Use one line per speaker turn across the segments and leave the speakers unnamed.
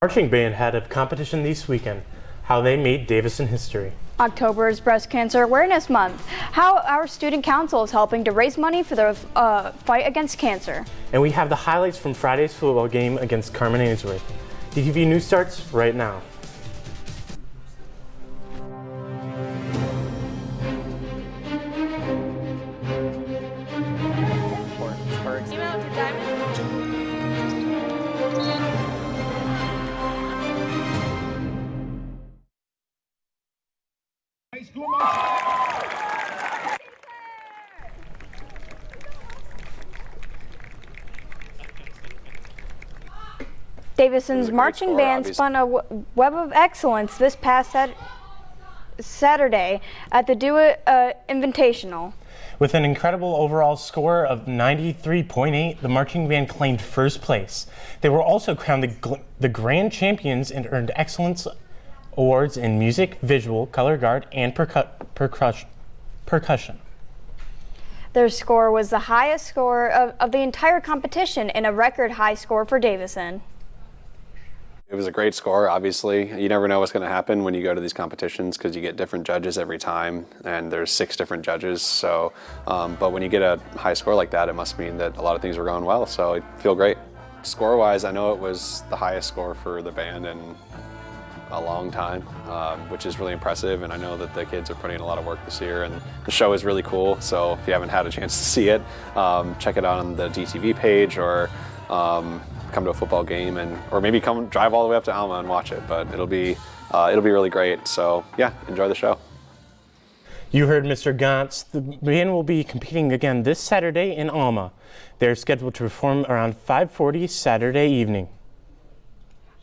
Marching band had a competition this weekend, how they made Davison history.
October is Breast Cancer Awareness Month, how our student council is helping to raise money for the fight against cancer.
And we have the highlights from Friday's football game against Carman Ainsworth. The TV news starts right now.
Davison's marching band spun a web of excellence this past Saturday at the Do It Invitational.
With an incredible overall score of 93.8, the marching band claimed first place. They were also crowned the grand champions and earned excellence awards in music, visual, color guard, and percussion.
Their score was the highest score of the entire competition and a record high score for Davison.
It was a great score, obviously. You never know what's going to happen when you go to these competitions because you get different judges every time, and there's 6 different judges. So, but when you get a high score like that, it must mean that a lot of things were going well, so I feel great. Score-wise, I know it was the highest score for the band in a long time, which is really impressive, and I know that the kids are putting in a lot of work this year, and the show is really cool, so if you haven't had a chance to see it, check it out on the DTV page, or come to a football game, or maybe come drive all the way up to Alma and watch it, but it'll be really great, so yeah, enjoy the show.
You heard Mr. Gantz. The band will be competing again this Saturday in Alma. They're scheduled to perform around 5:40 Saturday evening.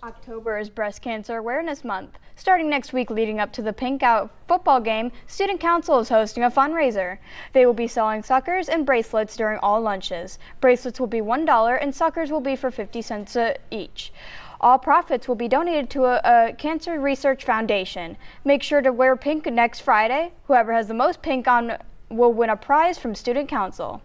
October is Breast Cancer Awareness Month. Starting next week leading up to the Pink Out football game, Student Council is hosting a fundraiser. They will be selling suckers and bracelets during all lunches. Bracelets will be $1 and suckers will be for 50 cents each. All profits will be donated to a cancer research foundation. Make sure to wear pink next Friday. Whoever has the most pink on will win a prize from Student Council.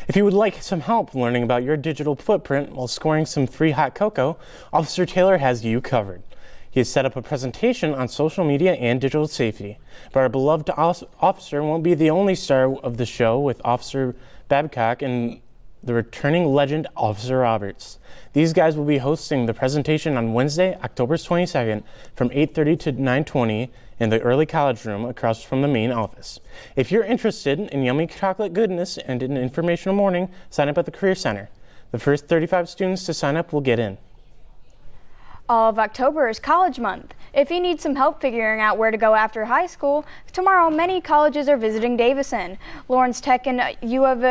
If you would like some help learning about your digital footprint while scoring some free hot cocoa, Officer Taylor has you covered. He has set up a presentation on social media and digital safety. But our beloved officer won't be the only star of the show, with Officer Babcock and the returning legend Officer Roberts. These guys will be hosting the presentation on Wednesday, October 22nd from 8:30 to 9:20 in the early college room across from the main office. If you're interested in yummy chocolate goodness and an informational morning, sign up at the Career Center. The first 35 students to sign up will get in.
All of October is College Month. If you need some help figuring out where to go after high school, tomorrow many colleges are visiting Davison. Lawrence Tech and U of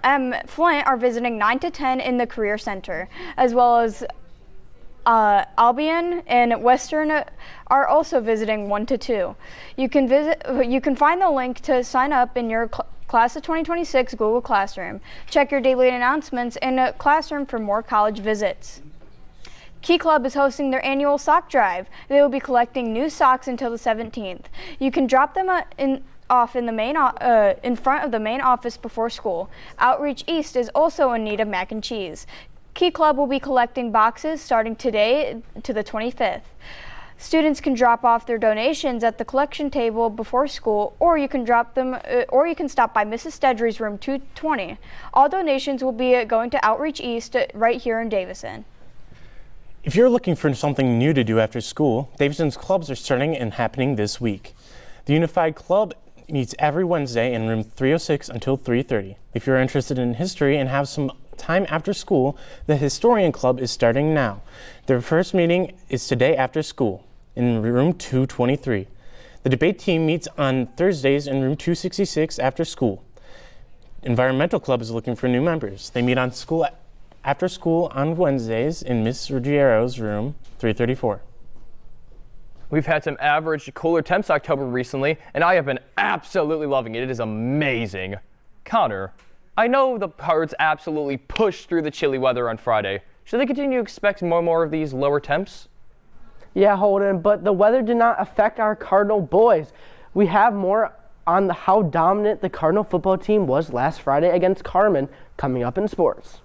M Flint are visiting 9 to 10 in the Career Center, as well as Albion and Western are also visiting 1 to 2. You can find the link to sign up in your Class of 2026 Google Classroom. Check your daily announcements in a classroom for more college visits. Key Club is hosting their annual sock drive. They will be collecting new socks until the 17th. You can drop them off in front of the main office before school. Outreach East is also in need of mac and cheese. Key Club will be collecting boxes starting today to the 25th. Students can drop off their donations at the collection table before school, or you can stop by Mrs. Stedry's room 220. All donations will be going to Outreach East right here in Davison.
If you're looking for something new to do after school, Davison's clubs are starting and happening this week. The Unified Club meets every Wednesday in room 306 until 3:30. If you're interested in history and have some time after school, the Historian Club is starting now. Their first meeting is today after school in room 223. The debate team meets on Thursdays in room 266 after school. Environmental Club is looking for new members. They meet after school on Wednesdays in Miss Ruggiero's room 334.
We've had some average cooler temps October recently, and I have been absolutely loving it. It is amazing. Connor, I know the Cards absolutely pushed through the chilly weather on Friday. Should they continue to expect more of these lower temps?
Yeah, Holden, but the weather did not affect our Cardinal boys. We have more on how dominant the Cardinal football team was last Friday against Carman coming up in sports.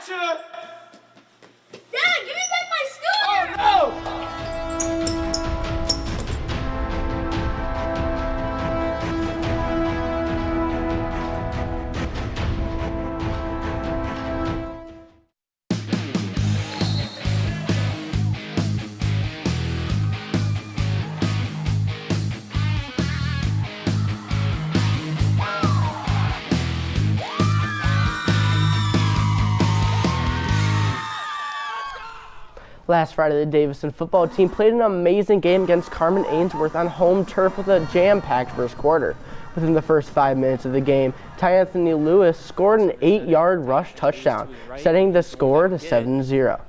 Gotcha!
Dad, give me back my score!
Oh no!
Last Friday, the Davison football team played an amazing game against Carmen Ainsworth on home turf with a jam-packed first quarter. Within the first 5 minutes of the game, Ty Anthony Lewis scored an 8-yard rush touchdown, setting the score to 7-0.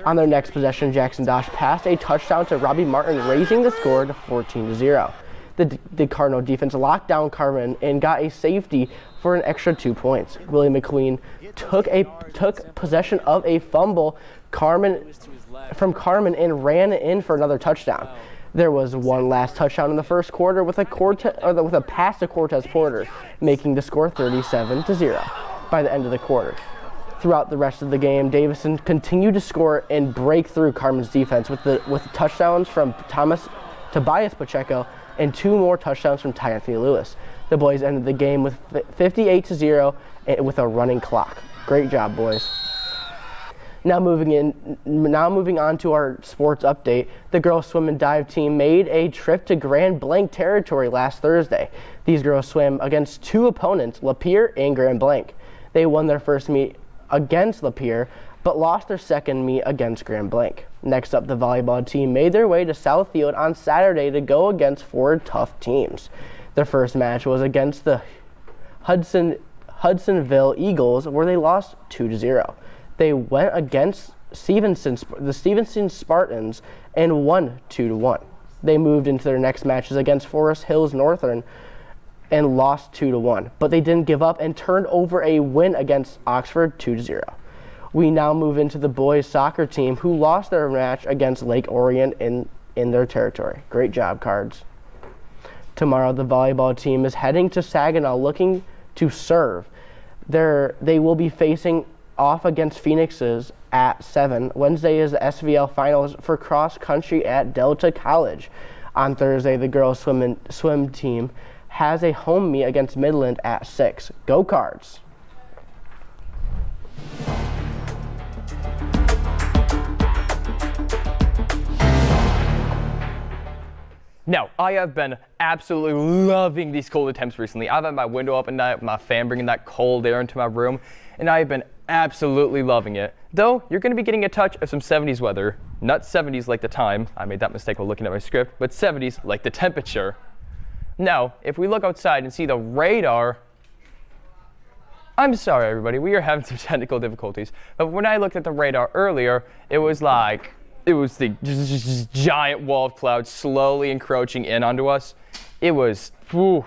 On their next possession, Jackson Dosh passed a touchdown to Robbie Martin, raising the score to 14-0. The Cardinal defense locked down Carmen and got a safety for an extra 2 points. Willie McQueen took possession of a fumble from Carmen and ran in for another touchdown. There was one last touchdown in the first quarter with a pass to Cortez Porter, making the score 37-0 by the end of the quarter. Throughout the rest of the game, Davison continued to score and break through Carmen's defense with touchdowns from Tobias Pacheco and 2 more touchdowns from Ty Anthony Lewis. The boys ended the game with 58-0 with a running clock. Great job, boys. Now moving on to our sports update, the girls swim and dive team made a trip to Grand Blanc territory last Thursday. These girls swam against 2 opponents, Lapeer and Grand Blanc. They won their first meet against Lapeer, but lost their second meet against Grand Blanc. Next up, the volleyball team made their way to Southfield on Saturday to go against 4 tough teams. Their first match was against the Hudsonville Eagles, where they lost 2-0. They went against the Stevenson Spartans and won 2-1. They moved into their next matches against Forest Hills Northern and lost 2-1, but they didn't give up and turned over a win against Oxford 2-0. We now move into the boys soccer team, who lost their match against Lake Orion in their territory. Great job, Cards. Tomorrow, the volleyball team is heading to Saginaw looking to serve. They will be facing off against Phoenixes at 7. Wednesday is the SVL finals for cross country at Delta College. On Thursday, the girls swim team has a home meet against Midland at 6. Go Cards!
Now, I have been absolutely loving these cold temps recently. I've had my window up at night, my fan bringing that cold air into my room, and I have been absolutely loving it. Though, you're going to be getting a touch of some 70s weather. Not 70s like the time. I made that mistake while looking at my script, but 70s like the temperature. Now, if we look outside and see the radar, I'm sorry, everybody, we are having some technical difficulties. But when I looked at the radar earlier, it was the just giant wall of clouds slowly encroaching in onto us. Nope.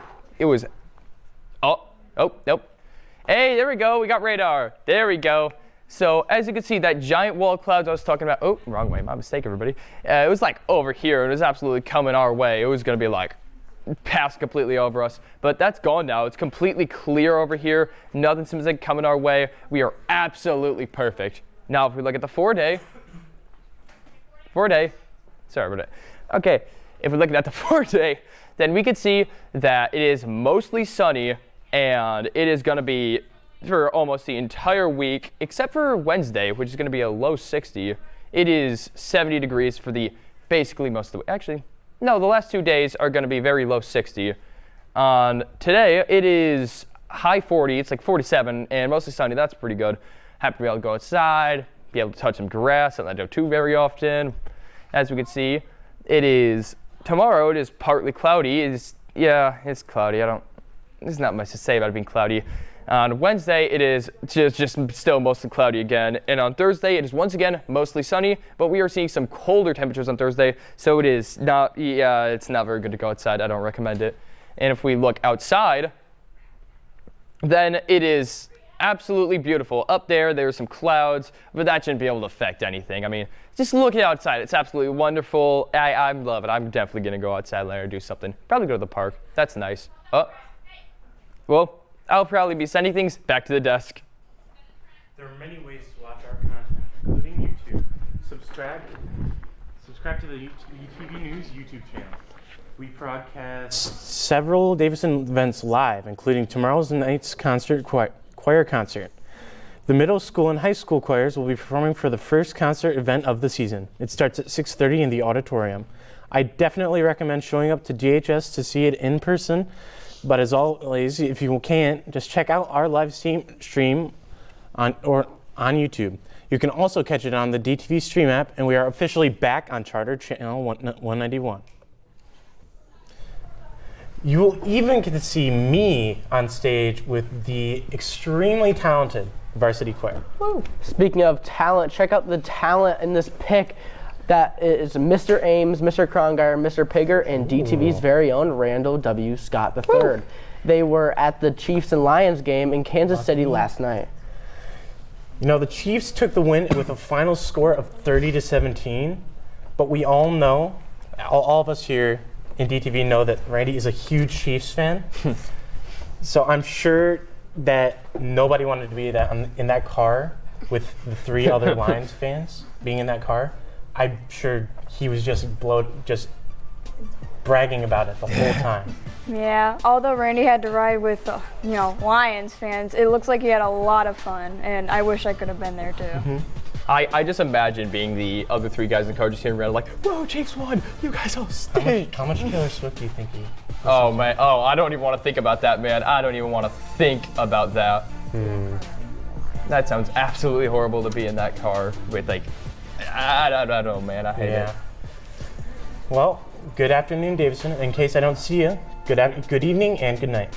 Hey, there we go, we got radar. There we go. So as you can see, that giant wall of clouds I was talking about, oh, wrong way, my mistake, everybody. It was like over here, and it was absolutely coming our way. It was gonna be like pass completely over us, but that's gone now. It's completely clear over here. Nothing seems like coming our way. We are absolutely perfect. Now, if we look at the four-day, sorry about it. Okay, if we're looking at the 4-day, then we can see that it is mostly sunny, and it is going to be for almost the entire week, except for Wednesday, which is going to be a low 60. It is 70 degrees for basically most of the week. Actually, no, the last 2 days are going to be very low 60. Today, it is high 40. It's like 47, and mostly sunny. That's pretty good. Happy to be able to go outside, be able to touch some grass, and I don't do very often. As we can see, tomorrow it is partly cloudy. It's cloudy. There's not much to say about it being cloudy. On Wednesday, it is just still mostly cloudy again. And on Thursday, it is once again mostly sunny, but we are seeing some colder temperatures on Thursday, so it's not very good to go outside. I don't recommend it. And if we look outside, then it is absolutely beautiful. Up there's some clouds, but that shouldn't be able to affect anything. I mean, just looking outside, it's absolutely wonderful. I love it. I'm definitely going to go outside later and do something. Probably go to the park. That's nice. Well, I'll probably be sending things back to the desk.
There are many ways to watch our content, including YouTube. Subscribe to the UTV News YouTube channel. We broadcast several Davison events live, including tomorrow's night's choir concert. The middle school and high school choirs will be performing for the first concert event of the season. It starts at 6:30 in the auditorium. I definitely recommend showing up to DHS to see it in person, but as always, if you can't, just check out our live stream on YouTube. You can also catch it on the DTV Stream app, and we are officially back on Charter Channel 191. You will even get to see me on stage with the extremely talented varsity choir.
Woo. Speaking of talent, check out the talent in this pick. That is Mr. Ames, Mr. Krongeyer, Mr. Pigger, and DTV's very own Randall W. Scott III. Woo. They were at the Chiefs and Lions game in Kansas City last night.
You know, the Chiefs took the win with a final score of 30-17, but we all know, all of us here in DTV know that Randy is a huge Chiefs fan. So I'm sure that nobody wanted to be in that car with the 3 other Lions fans being in that car. I'm sure he was just bragging about it the whole time.
Yeah, although Randy had to ride with, Lions fans, it looks like he had a lot of fun, and I wish I could have been there too.
Mm-hmm.
I just imagine being the other 3 guys in the car just hearing around like, whoa, Chiefs won, you guys all stink.
How much Taylor Swift do you think he?
Oh man, I don't even want to think about that, man. I don't even want to think about that. That sounds absolutely horrible to be in that car with I don't know, man. I hate it.
Well, good afternoon, Davison. In case I don't see you, good evening and good night.